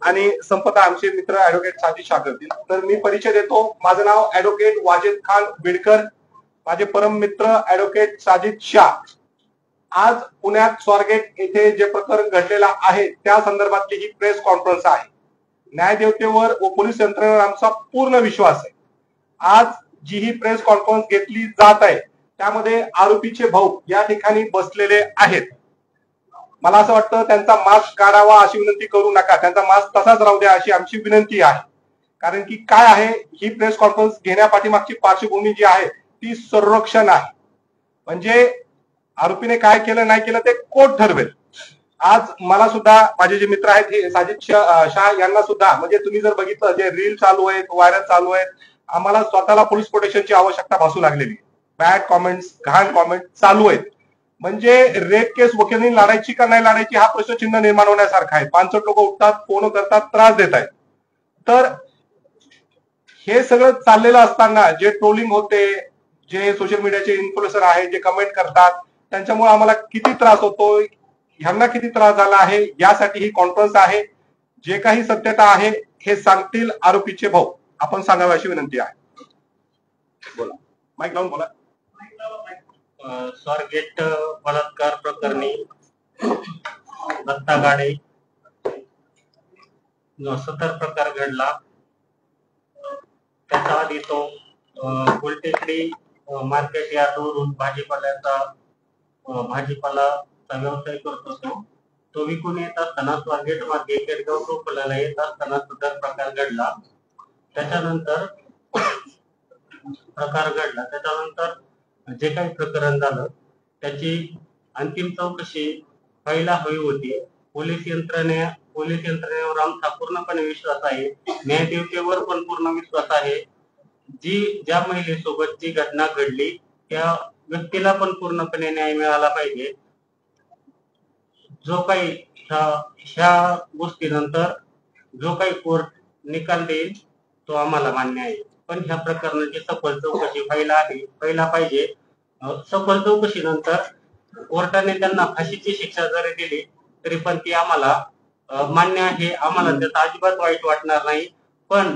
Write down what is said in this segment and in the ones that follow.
आणि संपदा आमचे मित्र ऍडव्होकेट साजिद शाह करतील. तर मी परिचय देतो. माझं नाव ऍडव्होकेट वाजिद खान बिडकर, माझे परम मित्र ऍडव्होकेट साजिद शाह. आज पुण्यात स्वारगेट येथे जे प्रकरण घडलेलं आहे त्या संदर्भातली ही प्रेस कॉन्फरन्स आहे. न्यायदेवतेवर व पोलीस यंत्रणेवर आमचा पूर्ण विश्वास आहे. आज जी ही प्रेस कॉन्फरन्स घेतली जात आहे त्यामध्ये आरोपीचे भाऊ या ठिकाणी बसलेले आहेत. मला असं वाटतं त्यांचा मास्क काढावा अशी विनंती करू नका, त्यांचा मास्क तसाच राहू द्या अशी आमची विनंती आहे. कारण की काय आहे, ही प्रेस कॉन्फरन्स घेण्यापाठीमागची पार्श्वभूमी जी आहे ती संरक्षण आहे. म्हणजे आरोपीने काय केलं नाही केलं ते कोर्ट ठरवेल. आज मला सुद्धा माझे जे मित्र आहेत हे साजिद शाह यांना सुद्धा, म्हणजे तुम्ही जर बघितलं जे रील चालू आहेत, व्हायरल चालू आहेत, आम्हाला स्वतःला पोलीस प्रोटेक्शनची आवश्यकता भासू लागलेली. बॅड कॉमेंट्स, घाण कॉमेंट चालू आहेत. म्हणजे रेप केस वकिलांनी लढायची का नाही लढायची हा प्रश्नचिन्ह निर्माण होण्यासारखा आहे. 5 लोक उठतात, फोन करतात, त्रास देत आहेत. तर हे सगळं चाललेलं असताना जे ट्रोलिंग होते, जे सोशल मीडियाचे इन्फ्लुएन्सर आहेत, जे कमेंट करतात, त्यांच्यामुळे आम्हाला किती त्रास होतोय, ह्यांना किती त्रास झाला आहे, यासाठी ही कॉन्फरन्स आहे. जे काही सत्यता आहे हे सांगतील आरोपीचे भाऊ. आपण सांगावी अशी विनंती आहे. बोला, माईक लावून बोला. स्वारगेट बलात्कार प्रकरणी दत्ता गाडे जो सदर प्रकार घडला त्याच्या आधी तो फुलटेकडी मार्केट यार्डवरून भाजीपाल्याचा व्यवसाय करत होतो. तो विकून येत असताना स्वारगेट मार्गे केडगाव टोपल्याला येत असताना सदर प्रकार घडला. त्याच्यानंतर जे काही प्रकरण झालं त्याची अंतिम चौकशी व्हायला हवी होती. पोलीस यंत्रणेवर आमचा पूर्णपणे विश्वास आहे. न्यायदेवतेवर पण पूर्ण विश्वास आहे. ज्या महिलेसोबत जी घटना घडली त्या व्यक्तीला पण पूर्णपणे न्याय मिळाला पाहिजे. जो काही ह्या गोष्टीनंतर जो काही कोर्ट निकाल देईल तो आम्हाला मान्य आहे. पण ह्या प्रकरणाची सखोल चौकशी व्हायला पाहिजे. सखोल चौकशीनंतर कोर्टाने त्यांना फाशीची शिक्षा जरी दिली तरी पण ती आम्हाला मान्य आहे. आम्हाला त्याचा अजिबात वाईट वाटणार नाही. पण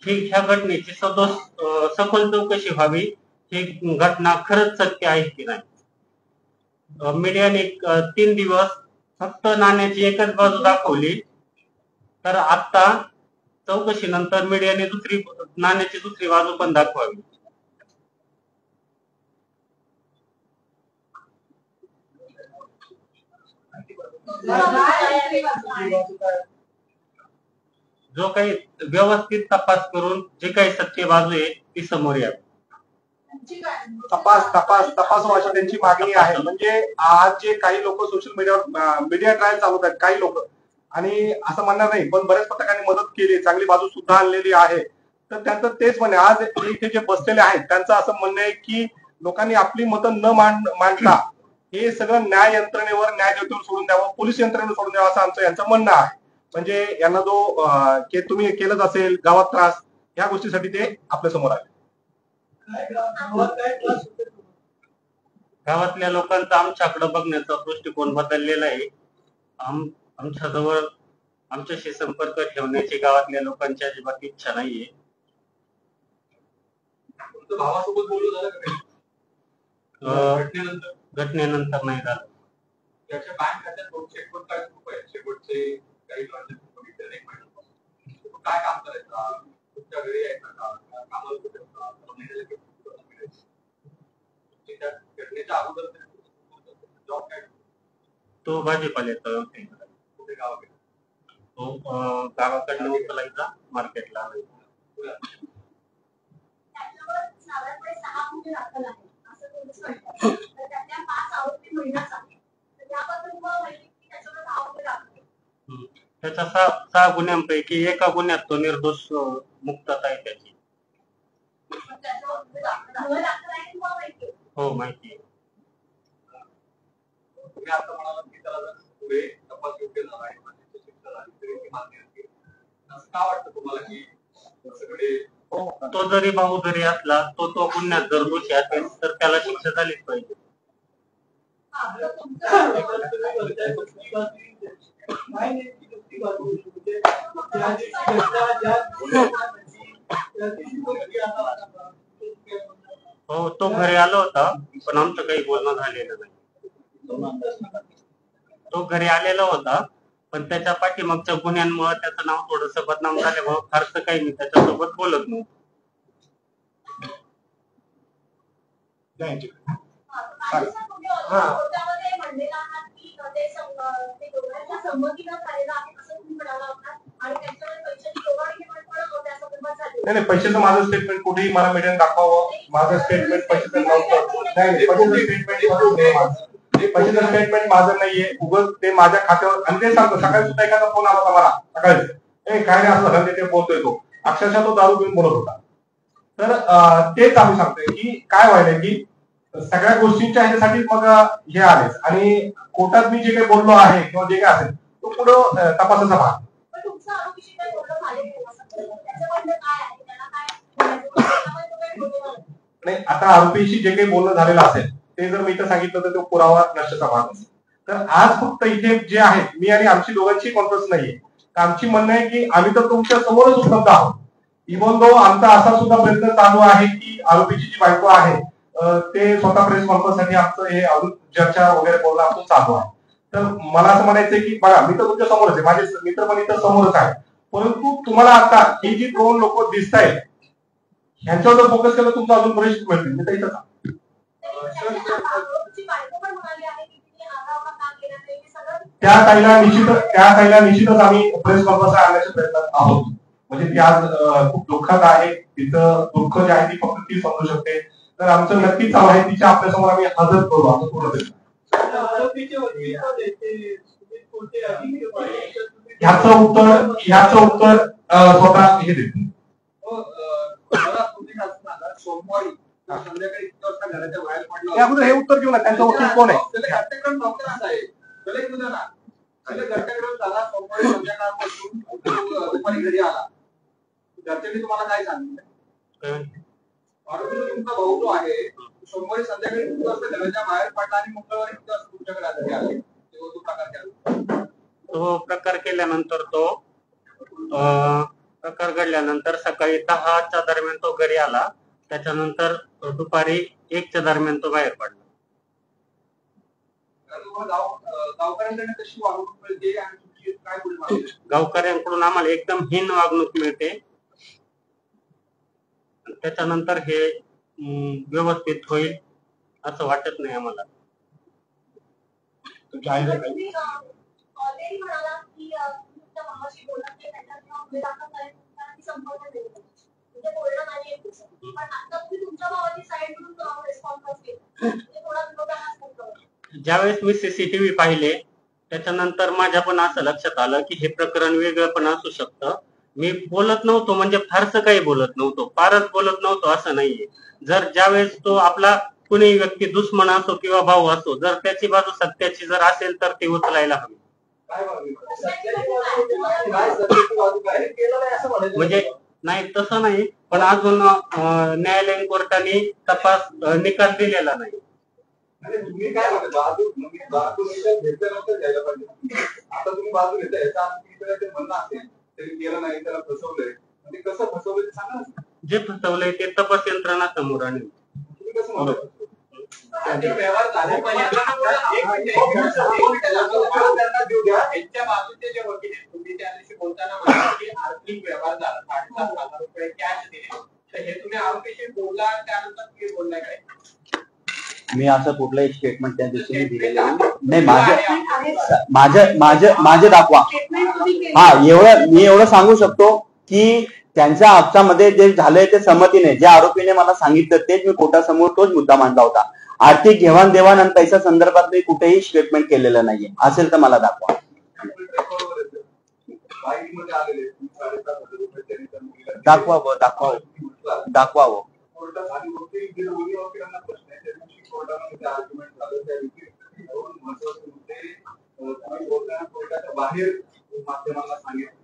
ह्या घटनेची सखोल चौकशी व्हावी. ही घटना खरंच सत्य आहे की नाही. मीडियाने 3 दिवस फक्त नाण्याची एकच बाजू दाखवली, तर आता चौकशीनंतर मीडियाने नाण्याची दुसरी बाजू पण दाखवावी. जो काही व्यवस्थित तपास करून जे काही सत्य बाजू आहे ती समोर यावी. तपास व्हायची त्यांची मागणी आहे. म्हणजे आज जे काही लोक सोशल मीडियावर मीडिया ट्रायल चालवतात काही लोक, आणि असं म्हणणार नाही पण बऱ्याच पत्रकारांनी मदत केली, चांगली बाजू सुद्धा आणलेली आहे. तर त्यांचं तेच म्हणणे, आज इथे जे बसलेले आहेत त्यांचं असं म्हणणं आहे की लोकांनी आपली मतं न मांडता हे सगळं न्याय यंत्रणेवर, न्यायदेवतेवर सोडून द्यावं, पोलीस यंत्रणेवर सोडून द्यावं असं यांचं म्हणणं आहे. म्हणजे यांना जो तुम्ही केलंच असेल गावात त्रास, ह्या गोष्टीसाठी ते आपल्या समोर आले. गावातल्या लोकांचा आमच्याकडे बघण्याचा दृष्टिकोन बदललेला आहे. आमच्याशी संपर्क ठेवण्याची गावातल्या लोकांची अजिबात इच्छा नाहीये. भावासोबत बोलू झालं घटनेनंतर नाही झालं. त्याच्या बँक खात्यात शेवटचे काही काय काम करायचं, तुमच्या घरी यायचं का, कामाला कुठे घटनेच्या अगोदर जॉब काय, तो भाजीपाल्याचा व्यवसाय कुठे गावाकडे, तो गावाकडनं उचलायचा मार्केटला. त्याच्या 6 गुन्ह्यांपैकी एका गुन्ह्यात तो निर्दोष मुक्तता आहे त्याची. हो, माहिती आहे. तुम्ही आता म्हणालात की त्याला जर पुढे तपास योग्य झाला आहे, शिक्षा झाली तरी मान्य आहे. असं का वाटतं तुम्हाला की सगळे तो जरी भाऊ जरी असला तो गुन्ह्यात जर दोषी असेल तर त्याला शिक्षा झालीच पाहिजे. हो, तो घरी आला होता, पण आमचं काही बोलणं झालेलं नाही. तो घरी आलेला होता, पण त्याच्या पाठीमागच्या गुन्ह्यांमुळे त्याचं नाव थोडंसं बदनाम झाल्यामुळे फारसं काही मी त्याच्यासोबत बोलत नव्हतो. नाही, पैशाचं माझं स्टेटमेंट कुठेही मला मीडियाने दाखवावं. माझं स्टेटमेंट पैशाचं नव्हतं. नाही, पैशाचं स्टेटमेंट माझं नाहीये. उगाच ते माझ्या खात्यावर, आणि ते सांगतो. सकाळी सुद्धा एखादा फोन आला होता मला सकाळी, काय नाही असं झालं, ते बोलतोय तो. अक्षरशः तो दारू पिऊन बोलत होता. तर तेच आम्ही सांगतोय की काय व्हायलंय की सगळ्या गोष्टींच्या ह्याच्यासाठी मग हे आलेच, आणि कोर्टात मी जे काही बोललो आहे किंवा जे काही असेल तो पुढं तपासाचा भाग. नाही, आता आरोपीशी जे काही बोलणं झालेलं असेल ते जर मी इथं सांगितलं तर तो पुरावा नष्टचा भाग असेल. तर आज फक्त इथे जे आहे, मी आणि आमची दोघांची कॉन्फरन्स नाहीये. आमची म्हणणं आहे की आम्ही तर तुमच्या समोरच उपलब्ध आहोत. इव्हन दो आमचा असा सुद्धा प्रयत्न चालू आहे की आरोपीची जी बायको आहे ते स्वतः प्रेस कॉन्फरन्ससाठी आमचं हे अजून चर्चा वगैरे बोलणं आमचं चालू आहे. तर मला असं म्हणायचंय की बघा, मी तर तुमच्या समोरच आहे, माझे मित्र पण इथं समोरच आहे, परंतु तुम्हाला आता ही जी 2 लोक दिसत आहेत ह्यांच्यावर जर फोकस केलं तुमचं अजून बरेच मिळतील. मी तर इथं त्या ताईला निश्चितच आम्ही प्रेस कॉन्फरन्स आणण्याच्या प्रयत्नात आहोत. म्हणजे ती आज खूप दुःखात आहे, तिचं दुःख जे आहे ती फक्त ती समजू शकते. तर आमचं नक्कीच चालू आहे, तिच्या आपल्यासमोर आम्ही हजर करू आमचं पूर्ण प्रयत्न. ह्याचं उत्तर स्वतः हे देतील. सोमवारी संध्याकाळी घराच्या बाहेर पडला, अगोदर हे उत्तर घेऊ ना, त्यांचा वकील कोण आहे? घरच्याकडून नोकर असा आहे, त्याला एक ना घरच्याकडून झाला. सोमवारी संध्याकाळपासून दुपारी घरी आला, घरच्यांनी तुम्हाला काय सांगितलं? तुमचा भाऊ जो आहे सोमवारी संध्याकाळी 2 वाजता घराच्या बाहेर पडला आणि मंगळवारी 2 वाजता तुमच्याकडे घरी आले. तो प्रकार केला. तो प्रकार केल्यानंतर प्रकार घडल्यानंतर सकाळी 10च्या दरम्यान तो घरी आला. त्याच्यानंतर दुपारी 1च्या दरम्यान तो बाहेर पडला. गावकऱ्यांकडून आम्हाला एकदम हीन वागणूक मिळते. त्याच्यानंतर हे व्यवस्थित होईल असं वाटत नाही आम्हाला. ज्यावेळेस मी सीसीटीव्ही पाहिले त्याच्यानंतर माझ्या पण असं लक्षात आलं की हे प्रकरण वेगळं पण असू शकतं. मी बोलत नव्हतो, म्हणजे फारसं काही बोलत नव्हतो, फारच बोलत नव्हतो असं नाहीये. जर ज्यावेळेस तो आपला कुणी व्यक्ती दुश्मन असो किंवा भाऊ असो, जर त्याची बाजू सत्याची जर असेल तर ती उचलायला हवी. म्हणजे नाही तसं नाही, पण अजून न्यायालयीन कोर्टाने तपास निकाल दिलेला नाही. तुम्ही काय बाजू घेतल्यानंतर घ्यायला पाहिजे. आता तुम्ही बाजू घेताय याचा म्हणणं असेल तरी केलं नाही, त्याला फसवलंय, म्हणजे कसं फसवलंय ते सांगा. जे फसवलंय ते तपास यंत्रणा समोर आणेल. तुम्ही कसं म्हणता? व्यवहार झाले पाहिजे. त्यांच्या बाजूचे जे वकील आहेत, तुम्ही त्या दिवशी बोलताना म्हणाला की आर्थिक व्यवहार झाला, 7,500 रुपये कॅश दिले, तर हे तुम्ही आरोपीशी बोलला, त्यानंतर तुम्ही बोललाय काय? मी असं कुठलंही स्टेटमेंट त्या दिवशी दिलेलं नाही. माझे दाखवा. हा, मी एवढं सांगू शकतो की त्यांच्या हप्त्यामध्ये जे झालंय ते संमतीने, ज्या आरोपीने मला सांगितलं तेच मी कोर्टासमोर तोच मुद्दा मांडला होता. आर्थिक घेवाणदेवाण आणि पैसा संदर्भात मी कुठेही स्टेटमेंट केलेलं नाहीये. असेल तर मला दाखवा. दाखवावं. बाहेर माध्यमांना सांगितलं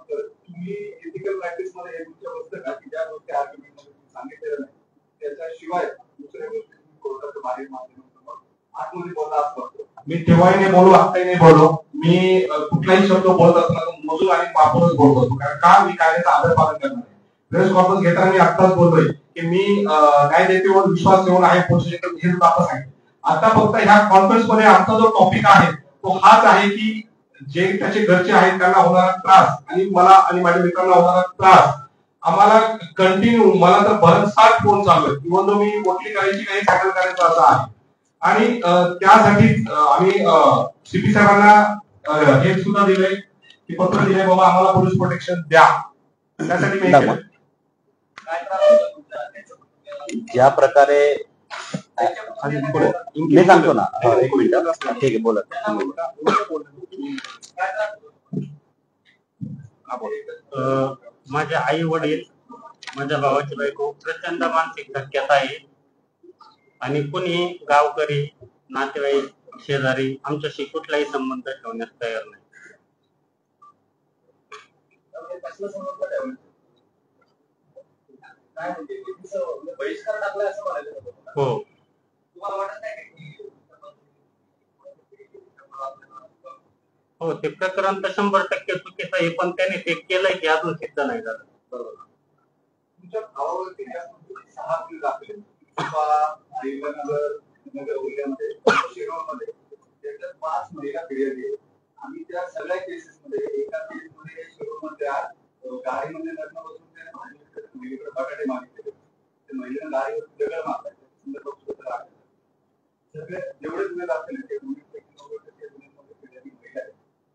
तर तुम्ही एथिकल प्रॅक्टिस मध्ये हे तुमच्या बसतं का की ज्या गोष्टी आर्ग्युमेंट मध्ये सांगितलेल्या नाही त्याच्याशिवाय दुसऱ्या गोष्टी कोर्टाच्या बाहेर माध्यमांसमोर आतमध्ये बोलला असतो. मी तेव्हाही नाही बोलू, आताही नाही बोलू. मी कुठलाही शब्द बोलत असताना मोजून आणि वापरूनच बोलत असतो. कारण का मी कायद्याचा आदर पालन करणार आहे. प्रेस कॉन्फरन्स घेताना मी आत्ताच बोलतोय की मी न्यायदेतेवर विश्वास ठेवून आहे हे वापस आहे. आता फक्त ह्या कॉन्फरन्स मध्ये आमचा जो टॉपिक आहे तो हाच आहे की जे त्याचे घरचे आहेत त्यांना होणारा त्रास आणि मला आणि माझ्या मित्रांना होणारा त्रास आम्हाला कंटिन्यू मला तर भरमसाठ फोन चालू आहे. इव्हन तो मी मोठी करायची काही हँडल करायचं असं आहे. आणि त्यासाठी आम्ही सीपी साहेबांना हे सुद्धा दिलंय की पत्र दिलंय बाबा आम्हाला पोलीस प्रोटेक्शन द्या. त्यासाठी मी ज्या प्रकारे मी सांगतो ना, एक मिनिट, ठीक आहे बोला. माझे आई वडील, माझ्या भावाची बायको प्रचंड मानसिक धक्क्यात आहे आणि कुणी गावकरी, नातेवाईक, शेजारी आमच्याशी कुठलाही संबंध ठेवण्यास तयार नाही. हो, हो, ते प्रकरण तर 100% चुकीचं आहे, पण त्याने ते केलंय की अजून सिद्ध नाही झालं. बरोबर. तुमच्या भावावरती 6 बिल दाखले नगर उल्ह्यामध्ये शिरोळमध्ये त्याच्यात 5 महिला फिर्याद आहे आणि त्या सगळ्या केसेस मध्ये एका केस मध्ये शिरोळमधल्या गाडीमध्ये लग्न बसून त्याने महिलेकडे बटाटे मागितले. त्या महिलेनं गाडीवर दगड मारला. सगळे जेवढे गुन्हे दाखल ते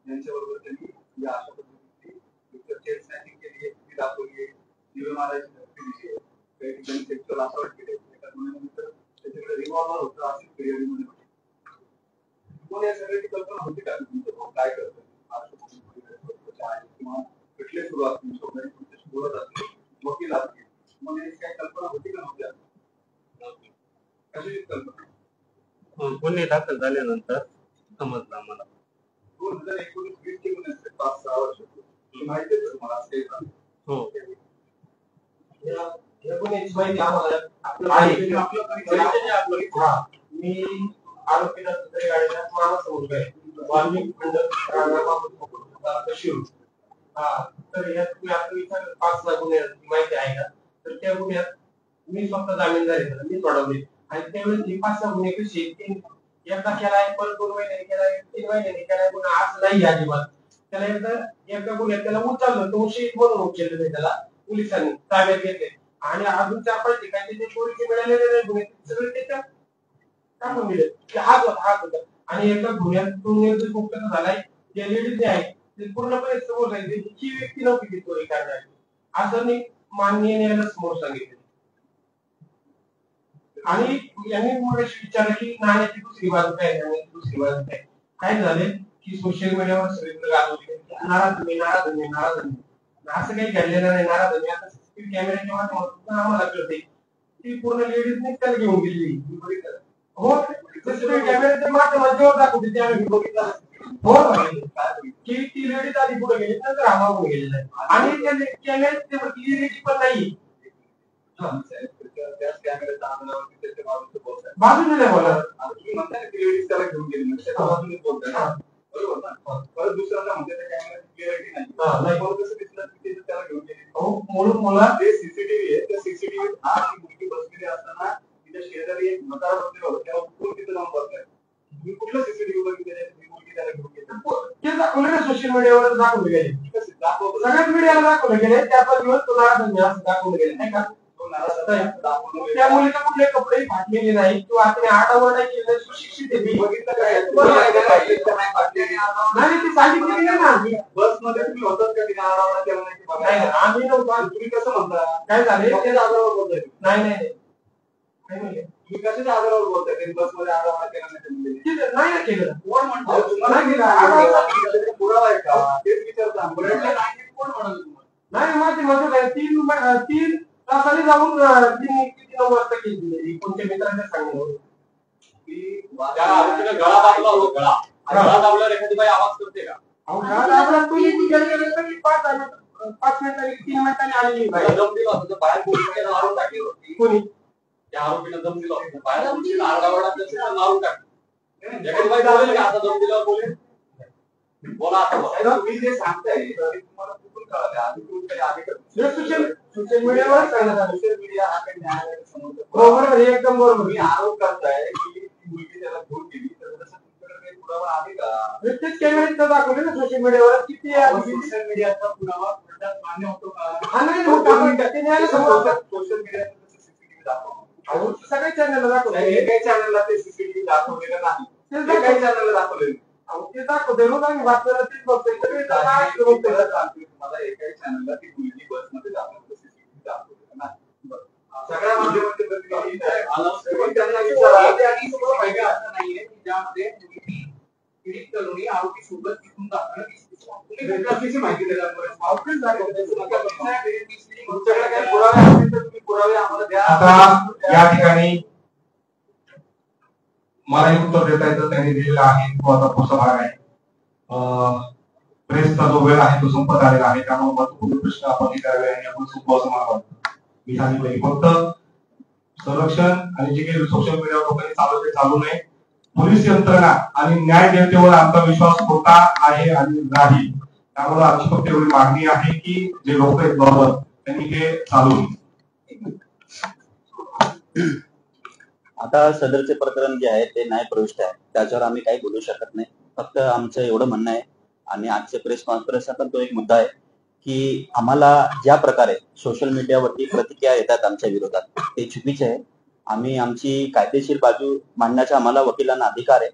यांच्याबरोबर त्यांनी या अशा पद्धतीची चेन स्नॅचिंग केली, ती दाखवली, जीवे मारायची धमकी दिली, काही ठिकाणी सेक्शुअल असॉल्ट केले. एका गुन्ह्यानंतर त्याच्याकडे रिव्हॉल्वर होतं अशी फिर्यादीमध्ये होती. तुम्हाला या सगळ्याची कल्पना होती का तुमचं भाऊ काय करतो किंवा कुठले सुरू असतील तुमच्याशी बोलत असतील, वकील असतील, तुम्हाला याची काही कल्पना होती का नव्हत्या? कशाची कल्पना? गुन्हे दाखल झाल्यानंतर समजलं आम्हाला. 2019 चे गुन्हे असते 5-6 वर्ष माहिती आहे तुम्हाला असं काही? हो, या गुन्ह्याची माहिती आम्हाला मी आरोपीला दुसऱ्या गाडीला माणूस मुलगा आहे वाल्मिक खंड तर यात तुम्ही आता विचार 5 गुन्ह्याची माहिती आहे का? तर त्या गुन्ह्यात मी स्वतः जामीनदार आहे, मी सोडवले आणि त्यावेळेस ही 5-6 गुन्हे कशी एकदा केलाय, परत 2 महिन्यांनी केलाय, 3 महिन्यांनी केलाय, गुन्हा आज नाही अजिबात. त्याला एकदा गुन्ह्यात त्याला उचललं, तो शहीद म्हणून उचललं नाही, त्याला पोलिसांनी ताब्यात घेतले आणि अजून 4-5 ठिकाणी ते चोरीचे मिळालेले नाही गुन्हे सगळे त्याच्यात टाकून दिले की हात होता. आणि एका गुन्ह्यातून निर्दोष मुक्त झालाय. जे लेडीज आहे ते पूर्णपणे समोर सांगितले ही व्यक्ती नव्हती ती चोरी करणारी असं मी माननीय न्यायालयाला समोर सांगितले. आणि यांनी मगाशी विचारलं की नाण्याची दुसरी बाजू काय, दुसरी बाजू काय झाले की सोशल मीडियावर सगळीकडे गाजवले नाराज असं काही घडलेलं नाही. नाराज आता सीसीटीव्ही कॅमेऱ्याच्या माध्यमातून आम्हाला कळते ती पूर्ण लेडीजने त्याला घेऊन गेली. हो, सीसीटीव्ही कॅमेऱ्याच्या माध्यमातून दाखवते ते आम्ही बघितलं. हो की ती लेडीज आधी पुढे गेली नंतर आम्हाला गेलेला आहे आणि त्या कॅमेऱ्यात क्लिअरिटी पण नाही. बाजूने नाही बोला तुम्ही म्हणता की लेडीज त्याला घेऊन गेली बाजूने बोलताय बरोबर ना. परत दुसऱ्याला म्हणते त्या कॅमेऱ्यात क्लिअरिटी नाही परत कसं दिसलं की त्याला घेऊन गेली. म्हणून मला ते सीसीटीव्ही आहे त्या सीसीटीव्ही आज मुलगी बसलेली असताना तिच्या शेजारी एक मतारा बसलेला होता तेव्हा कोण तिथं जाऊन बसलाय. तुम्ही कुठलं सीसीटीव्ही बघितलं मुलगी त्याला घेऊन गेली ते दाखवलं सोशल मीडियावर दाखवले गेले. सगळ्याच मीडियाला दाखवले गेले. त्या दिवस तो नाराज दाखवले गेले नाही का. त्या मुलीला कुठले कपडे फाटलेले नाही किंवा आपण आठवडा नाही केलं सुशिक्षित आहे नाही ती सांगितलेली नाही ना. बसमध्ये तुम्ही होतात का तिने आठवडा केला नाही आम्ही नव्हतो. तुम्ही कसं म्हणता काय झाले ते आधारावर बोलताय? नाही तुम्ही कशाच्या आधारावर बोलताय? बसमध्ये आठवडा केला नाही केलं कोण म्हणतो पुरावा आहे का तेच विचारता कोण म्हणाल नाही माझी मदत आहे. 3 तासाने जाऊन 3-9 वाजता केली कोणत्या मित्रांच्या सांगितलं की गळा दाबला हो गळा दाबल्यावर एखादी बाई आवाज करते का? गळा दाबला तुम्ही 5 मिनिटांनी 3 मिनिटांनी आलेली दम दिला होता बाहेर पोलिसांनी मारून टाकली होती. कोणी त्या आरोपीनं दम दिला होता बाहेर पोलिसांनी आरडाओरडा मारून टाकली. एखादी बाई बोलेल का आता दम दिल्यावर बोलेल बोला आता मी जे सांगताय तुम्हाला कुठून कळालं आधी तुम्ही काही आधी सोशल मीडियावर सोशल मीडिया हा काही न्यायालयाचा बरोबर एकदम बरोबर मी आरोप करताय की मुलगी त्याला घेऊन गेली तर तसं तुमच्याकडे काही पुरावा आहे का? प्रत्येक कॅमेऱ्यात दाखवले ना सोशल मीडियावर किती सोशल मीडियाचा पुरावा मान्य होतो का? नाही सोशल मीडियावर सीसीटीव्ही दाखवतो सगळ्या चॅनलला दाखवलं काही चॅनलला ते सीसीटीव्ही दाखवलेलं नाही ते काही चॅनलला दाखवलेलं ते दाखवते रोज आम्ही बातम्याला तेच बघतोय तुम्हाला एकाही चॅनलला ती मुलगी बसमध्ये दाखवतो सीसीटीव्ही दाखवलेलं नाही सगळ्या माध्यमांमध्ये त्यांना विचारा आणि तुम्हाला माहिती असं नाहीये की ज्यामध्ये मुलगी पीडित तरुणी आरोपी सोबत तिथून दाखवलं तुम्ही माहिती देणार तुमच्याकडे काही पुरावे असतील तर तुम्ही पुरावे आम्हाला द्या. आता या ठिकाणी मला एक उत्तर देता येतं त्यांनी दिलेलं आहे तो आता पुढचा भाग आहे. प्रेसचा जो वेळ आहे तो संपत आलेला आहे त्यामुळे महत्वपूर्ण प्रश्न आपण करावे आणि आपण सोपं असं मला वाटतं. मी सांगितलं फक्त संरक्षण आणि जे काही सोशल मीडियावर लोकांनी चालू ते चालू नये. पोलीस यंत्रणा आणि न्यायदेवतेवर आमचा विश्वास होता आहे आणि राहील. त्यामुळे आमची फक्त एवढी मागणी आहे की जे लोक आहेत बरोबर त्यांनी हे चालू. आता सदरचे प्रकरण जे आहे ते न्यायप्रविष्ट आहे त्याच्यावर आम्ही काही बोलू शकत नाही. फक्त आमचं एवढं म्हणणं आहे आणि आजचे प्रेस कॉन्फरन्सचा पण तो एक मुद्दा आहे की आम्हाला ज्या प्रकारे सोशल मीडियावरती प्रतिक्रिया येतात आमच्या विरोधात ते चुकीचे आहे. आम्ही आमची कायदेशीर बाजू मांडण्याचा आम्हाला वकिलांना अधिकार आहे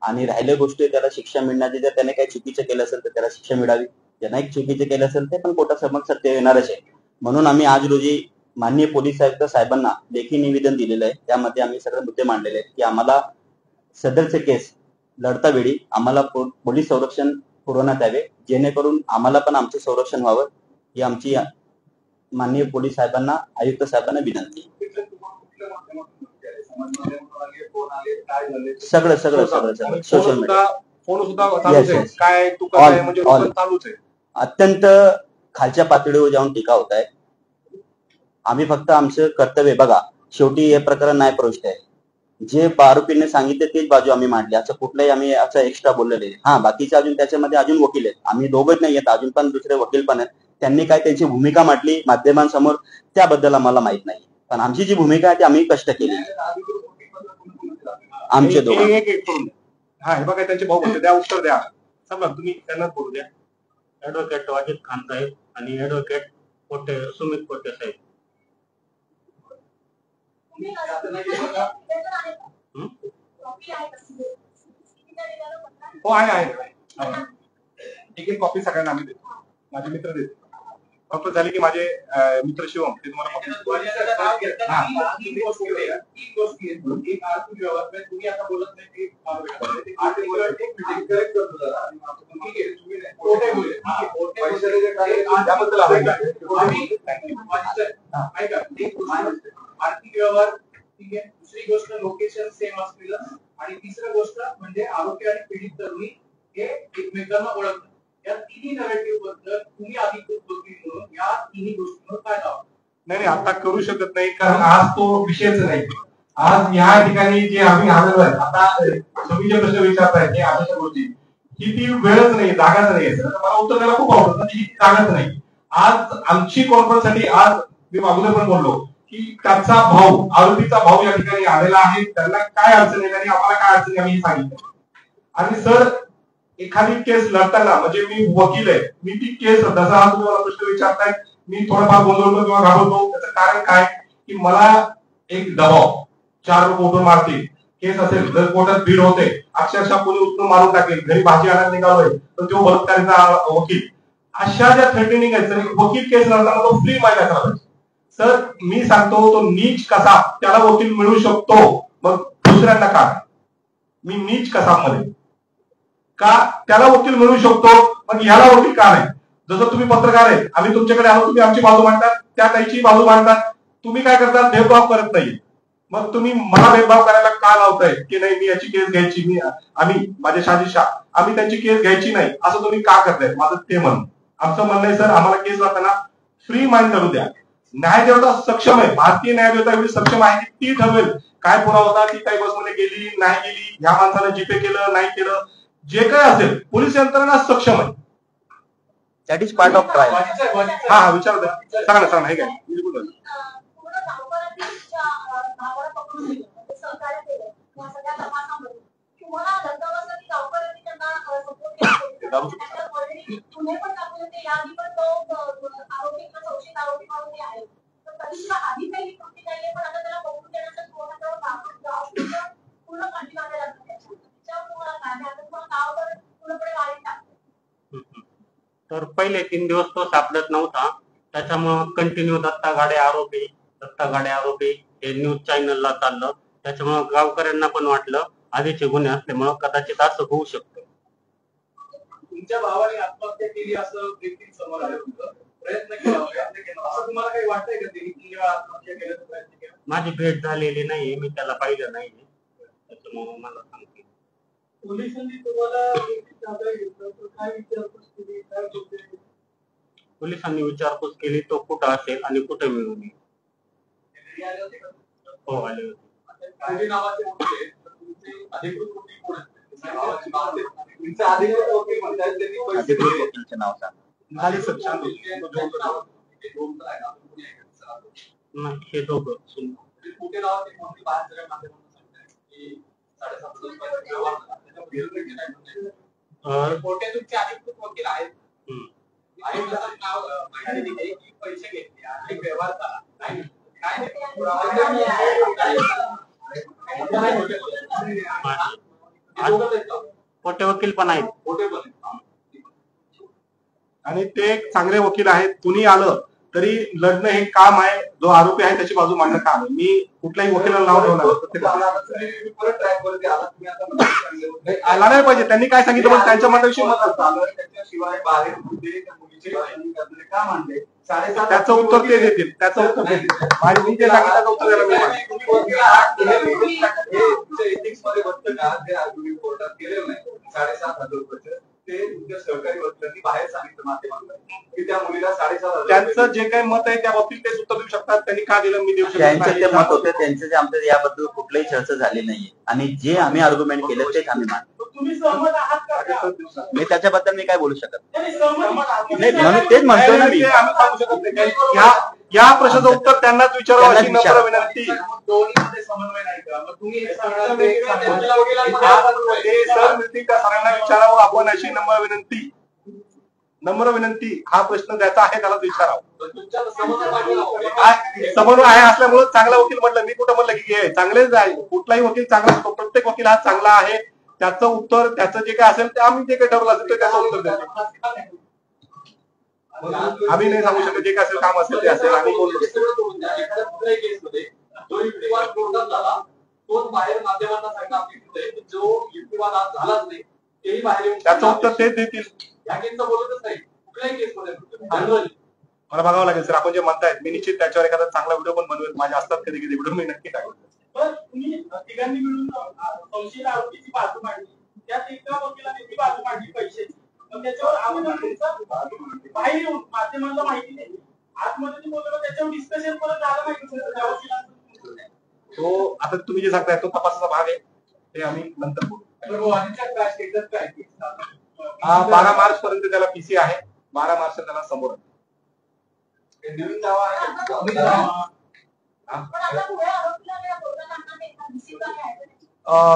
आणि राहिल्या गोष्टी त्याला शिक्षा मिळण्याची जर त्याने काही चुकीचं केलं असेल तर त्याला शिक्षा मिळावी. ज्यांना एक चुकीचे केलं असेल ते पण कोर्टासमोर सत्य येणारच आहे. म्हणून आम्ही आज रोजी माननीय पोलीस आयुक्त साहेबांना लेखी निवेदन दिलेलं आहे. त्यामध्ये आम्ही सगळे मुद्दे मांडलेले आहेत की आम्हाला सदरचे केस लढता वेळी आम्हाला पोलीस संरक्षण पुरवण्यात यावे जेणेकरून आम्हाला पण आमचे संरक्षण व्हावं ही आमची माननीय पोलीस साहेबांना आयुक्त साहेबांना विनंती. सगळं सगळं सगळं सगळं सोशल मीडिया फोन सुद्धा काय तू म्हणजे चालूच आहे. अत्यंत खालच्या पातळीवर जाऊन टीका होत आहे. आम्ही फक्त आमचं कर्तव्य बघा शेवटी हे प्रकरण न्यायप्रविष्ट आहे. जे आरोपीने सांगितले तेच बाजू आम्ही मांडली. असं कुठलाही आम्ही असं एक्स्ट्रा बोललेलं आहे. हा बाकीचे अजून त्याच्यामध्ये अजून वकील आहेत. आम्ही दोघंच नाही आहेत अजून पण दुसरे वकील पण आहेत. त्यांनी काय त्यांची भूमिका मांडली माध्यमांसमोर त्याबद्दल आम्हाला माहित नाही. पण आमची जी भूमिका आहे ती आम्ही कष्ट केली. आमचे दोघं हा हे बघा त्यांचे भाऊ द्या उत्तर द्या. समजा तुम्ही त्यांना बोलू द्या. ऍडव्होकेट वाजिद खान साहेब आणि ऍडव्होकेट सुमित कोटे साहेब. हो आहे एक कॉपी सगळ्यांना आम्ही देतो. माझे मित्र देतो. फक्त झाले की माझे मित्र शिवम ते तुम्हाला आर्थिक व्यवहार ठीक आहे. दुसरी गोष्ट लोकेशन सेम असलेलं आणि तिसरी गोष्ट म्हणजे आरोपी आणि पीडित तरुणी हे एकमेकांना ओळखतात. या तिन्ही नरेटिव्ह बद्दल तुम्ही अधिकृत वकील म्हणून या तिन्ही गोष्टींवर काय लावा? नाही आता करू शकत नाही कारण आज तो विषयच नाही. आज या ठिकाणी जे आम्ही आलेलो आहे आता तुम्ही जे प्रश्न विचारताय ते अशा गोष्टी ही ती वेळच नाही जागाच नाही. मला उत्तर द्यायला खूप आवडतं ही जागाच नाही. आज आमची कॉन्फरन्स साठी आज मी अगोदर पण बोललो की त्याचा भाऊ आरोपीचा भाऊ या ठिकाणी आलेला आहे. त्यांना काय अडचण आहे आणि आम्हाला काय अडचण आहे आम्ही सांगितलं. आणि सर एखादी केस लढताना म्हणजे मी वकील आहे मी ती केस जसा आज तुम्हाला प्रश्न विचारताय मी थोडाफार गोंधळतो किंवा घाबरतो. त्याचं कारण काय की मला एक दबाव 4 लोक उठून मारतील केस असेल जर कोर्टात भीड होते अक्षरशः कोणी उचलून मारून टाकेल घरी भाजी आणायला निघालोय तर तो बलात्कारीचा वकील अशा ज्या थ्रेटनिंग आहेत वकील केस लढताना तो फ्री माहिती असला पाहिजे. सर मी सांगतो तो नीच कसा त्याला वकील मिळू शकतो मग दुसऱ्यांना का मी नीच कसा मध्ये का त्याला वकील मिळू शकतो मग याला वकील का नाही? जसं तुम्ही पत्रकार आहे आम्ही तुमच्याकडे आलो तुम्ही आमची बाजू मांडतात त्या ताईची बाजू मांडतात. तुम्ही काय करता भेदभाव करत नाही. मग तुम्ही मला भेदभाव करायला का लावताय की नाही मी याची केस घ्यायची मी आम्ही माझे साजिद शाह आम्ही त्यांची केस घ्यायची नाही असं तुम्ही का करताय? माझं ते म्हणणं आमचं म्हणणं आहे सर आम्हाला केस लावताना फ्री माइंड करू द्या. न्यायदेवता सक्षम आहे. भारतीय न्यायदेवता एवढी सक्षम आहे की ती ठरवेल काय पुरावा होता ती काही बसमध्ये गेली नाही गेली ह्या माणसाने जीपे केलं नाही केलं जे काय असेल पोलीस यंत्रणा सक्षम आहे. That is part of trial. हा विचार द्या, सांगा ना सांगा. हे काय तर पहिले 3 दिवस तो सापडत नव्हता, त्याच्यामुळं कंटिन्यू दत्ता गाडे आरोपी हे न्यूज चॅनलला चाललं. त्याच्यामुळं गावकऱ्यांना पण वाटलं आधीचे गुन्हे असल्यामुळं कदाचित असं होऊ शकतं. तुमच्या भावाने आत्महत्या केली असं देखील समोर आलं होतं. प्रयत्न केला असं तुम्हाला काही वाटतंय का? त्यांनी आत्महत्या केल्याचा प्रयत्न केला? माझी भेट झालेली नाहीये, मी त्याला पाहिलं नाही, त्याच्यामुळे मला सांगते. पोलिसांनी तुम्हाला काय विचारपूस केली? पोलिसांनी विचारपूस केली तो कुठं असेल आणि कुठे मिळून येईल. हो आले होते. हे दोघं पैसे घेतले आणि व्यवहार झाला. मोठे वकील पण आहेत. आणि ते चांगले वकील आहेत. कुणी आलं तरी लढणं हे काम आहे. जो आरोपी आहे त्याची बाजू मांडणं काम आहे. मी कुठल्याही वकिलाला नाव ठेवणार आला नाही पाहिजे. त्यांनी काय सांगितलं पण त्यांच्या मताविषयी मत असतं. त्याच्याशिवाय बाहेर का मांडले त्याचं उत्तर ते देतील. त्याचं उत्तर ते देतील. आणि मी ते सांगितलं उत्तर द्यायला एथिक्स मध्ये बघतं का जे आर्ग्युमेंट कोर्टात केलेलं नाही 7,500 रुपयाचं ते तुमच्या सहकारी वकिलांनी बाहेर सांगितलं माध्यमांना की त्या मुलीला 7,500 त्यांचं जे काही मत आहे त्या बाबतीत तेच उत्तर देऊ शकतात. त्यांनी का दिलं मी देऊ शकतो. त्यांचं ते मत होते, त्यांचे जे आमच्या याबद्दल कुठलीही चर्चा झाली नाहीये आणि जे आम्ही आर्ग्युमेंट केले तेच आम्ही मानतो. तुम्ही सहमत आहात का? मी त्याच्याबद्दल मी काय बोलू शकत नाही. म्हणून तेच म्हणतोय ना मी. आम्ही सांगू शकत नाही. या प्रश्नाचं उत्तर त्यांनाच विचारावं अशी नम्र विनंती. दोन्हीमध्ये समन्वय नाही का? मग तुम्ही सर मिळतील का सरांना विचारावं आपण अशी नम्र विनंती. हा प्रश्न ज्याचा आहे त्याला विचारावं. समन्वय आहे असल्यामुळे चांगला वकील म्हटलं. मी कुठं म्हणलं की चांगलेच आहे. कुठलाही वकील चांगला असतो. प्रत्येक वकील हा चांगला आहे. त्याचं उत्तर त्याचं जे काय असेल ते आम्ही जे काही ठरवलं असेल त्याचं उत्तर द्यायचं. आम्ही नाही सांगू शकत. जे काय असेल काम असेल ते असेल. आम्ही बोलतो जो युक्तिवाद कोर्टात झाला तोच बाहेर माध्यमांना सांगितलं जो युक्तिवाद आज झालाच नाही तेही बाहेर येऊन त्याचं उत्तर तेच देतील. या केसचं बोलतच नाही. कुठल्याही केसमध्ये मला बघावं लागेल सर. आपण जे म्हणतायत मी निश्चित त्याच्यावर एखादा चांगला व्हिडिओ पण बनवेल. माझ्या असतात कधी कधी व्हिडिओ मी नक्की टाकेल. तुम्ही तिघांनी मिळून संशयित आरोपीची बाजू मांडली. त्यात एका वकिलाने ती बाजू मांडली पैशाची. पण त्याच्यावर आम्हाला बाहेर येऊन माध्यमांना माहिती नाही. आतमध्ये बोललो त्याच्यावर डिस्कशन परत झालं नाही. तो आता तुम्ही जे सांगताय तो तपासाचा भाग आहे. ते आम्ही नंतर बोलू. 12 मार्च पर्यंत त्याला पीसी आहे. 12 मार्च त्याला समोर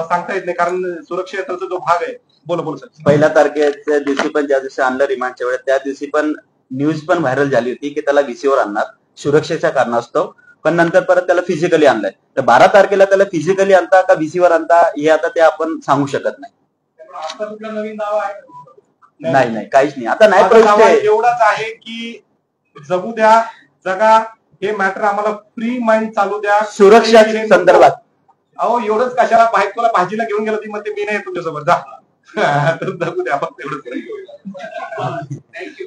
सांगता येत नाही कारण सुरक्षेचा जो भाग आहे. बोल सर. 1 तारखेच्या दिवशी पण ज्या दिवशी आणलं रिमांडच्या वेळेस त्या दिवशी पण न्यूज पण व्हायरल झाली होती की त्याला व्हीसीवर आणणार सुरक्षेच्या कारणास्तव. पण नंतर परत त्याला फिजिकली आणलंय. तर 12 तारखेला त्याला फिजिकली आणता का व्हीसीवर आणता हे आता ते आपण सांगू शकत नाही. नवीन दावा आहे? नाही काहीच नाही. आता नाही एवढाच आहे की जगू द्या जगा हे मॅटर आम्हाला फ्री माइंड चालू द्या. सुरक्षा संदर्भात अहो एवढंच कशाला बाहेर तुला भाजीला घेऊन गेलं ती म्हणते मी नाही तुझ्यासोबत जा. जगू द्या फक्त एवढंच. थँक्यू.